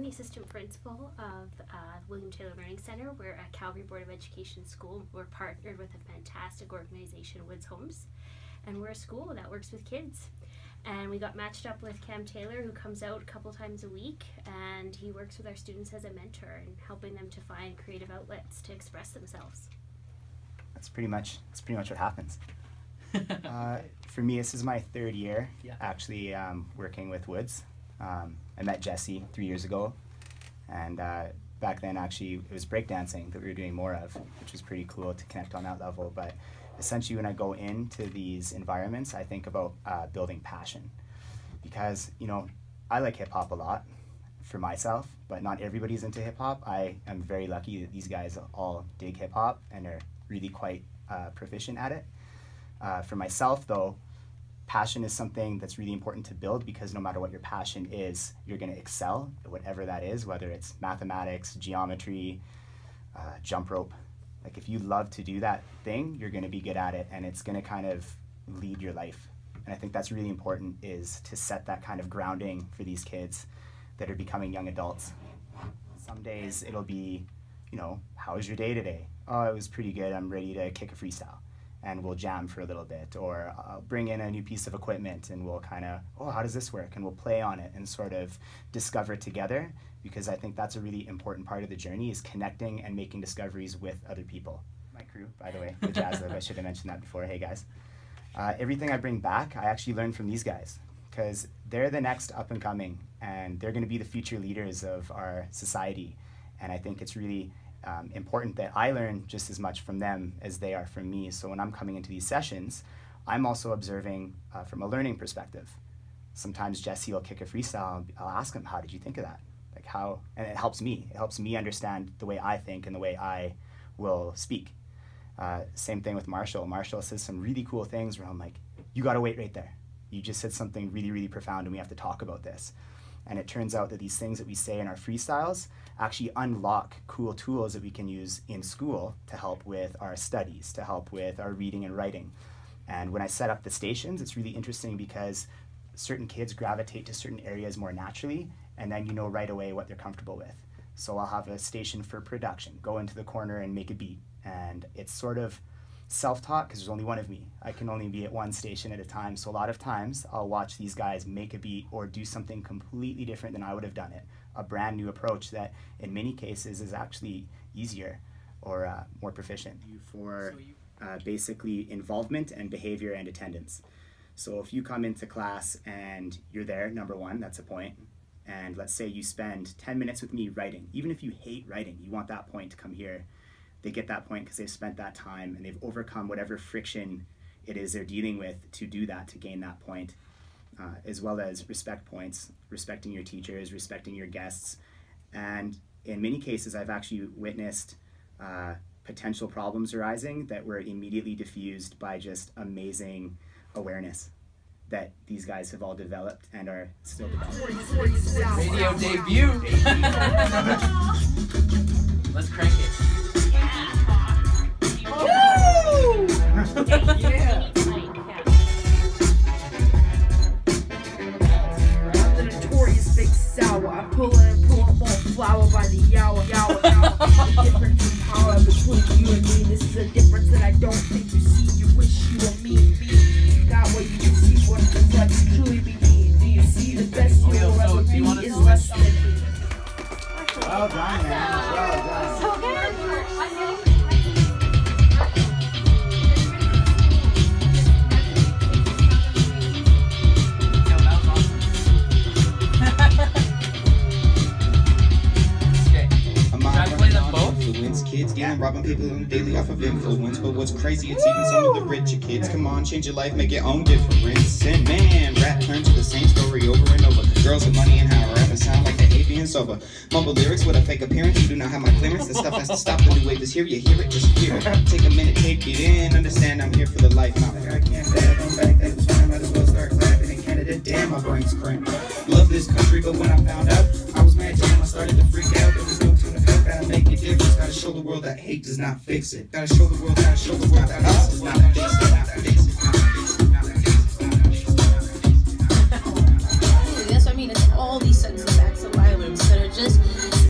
I'm the assistant principal of William Taylor Learning Center. We're a Calgary Board of Education school. We're partnered with a fantastic organization, Woods Homes, and we're a school that works with kids. And we got matched up with Cam Taylor, who comes out a couple times a week, and he works with our students as a mentor and helping them to find creative outlets to express themselves. That's pretty much what happens. For me, this is my third year actually working with Woods. I met Jesse 3 years ago, and back then actually it was breakdancing that we were doing more of, which was pretty cool to connect on that level. But essentially when I go into these environments, I think about building passion, because I like hip-hop a lot for myself, but not everybody's into hip-hop. I am very lucky that these guys all dig hip-hop and are really quite proficient at it. For myself though, passion is something that's really important to build, because no matter what your passion is, you're going to excel at whatever that is, whether it's mathematics, geometry, jump rope. Like if you love to do that thing, you're going to be good at it, and it's going to kind of lead your life. And I think that's really important, is to set that kind of grounding for these kids that are becoming young adults. Some days it'll be, how was your day today? Oh, it was pretty good. I'm ready to kick a freestyle. And we'll jam for a little bit, or I'll bring in a new piece of equipment and we'll kind of, how does this work? And we'll play on it and sort of discover together, because I think that's a really important part of the journey, is connecting and making discoveries with other people. My crew, by the way, the Jazz Lab, I should have mentioned that before. Hey guys. Everything I bring back, I actually learned from these guys, because they're the next up and coming, and they're going to be the future leaders of our society. And I think it's really important that I learn just as much from them as they are from me. So when I'm coming into these sessions, I'm also observing from a learning perspective. Sometimes Jesse will kick a freestyle, I'll ask him, how did you think of that? Like how, and it helps me. It helps me understand the way I think and the way I will speak. Same thing with Marshall. Marshall says some really cool things where I'm like, you gotta wait right there. You just said something really, really profound and we have to talk about this. And it turns out that these things that we say in our freestyles actually unlock cool tools that we can use in school to help with our studies, to help with our reading and writing. And when I set up the stations, it's really interesting, because certain kids gravitate to certain areas more naturally, and then you know right away what they're comfortable with. So I'll have a station for production, go into the corner and make a beat. And it's sort of self-taught, because there's only one of me. I can only be at one station at a time, so a lot of times I'll watch these guys make a beat or do something completely different than I would have done it, a brand new approach that in many cases is actually easier or more proficient for basically involvement and behavior and attendance. So if you come into class and you're there, number one, that's a point, and let's say you spend 10 minutes with me writing, even if you hate writing, you want that point to come here. They get that point because they've spent that time and they've overcome whatever friction it is they're dealing with to do that, to gain that point, as well as respect points, respecting your teachers, respecting your guests. And in many cases, I've actually witnessed potential problems arising that were immediately diffused by just amazing awareness that these guys have all developed and are still developing. Radio debut! Let's crank it. Yeah. I'm the notorious big sour. I pull more flour by the hour. The difference in power between you and me. This is a difference that I don't think you see. You wish you were me. Got what you can see, what it's like to truly be me. Do you see the best you will ever be is less than me? Well done, man. Well done. So good. Kids getting robbing people daily off of influence. But what's crazy, it's even some of the richer kids. Come on, change your life, make your own difference. And man, rap turns to the same story over and over. Girls with money and how rapping sound like they hate being sober. Mumble lyrics with a fake appearance. You do not have my clearance. This stuff has to stop. The new wave is here. You hear it, just hear it. Take a minute, take it in. Understand I'm here for the life. Not like I can't bad. I'm back. That was fine. Might as well start clapping in Canada. Damn, my brain's cramped. Love this country, but when I found out, I was mad. Damn, I started to freak out. There was no tune to help. Gotta make it different. Gotta show the world that hate does not fix it. Gotta show the world that hate does not fix it.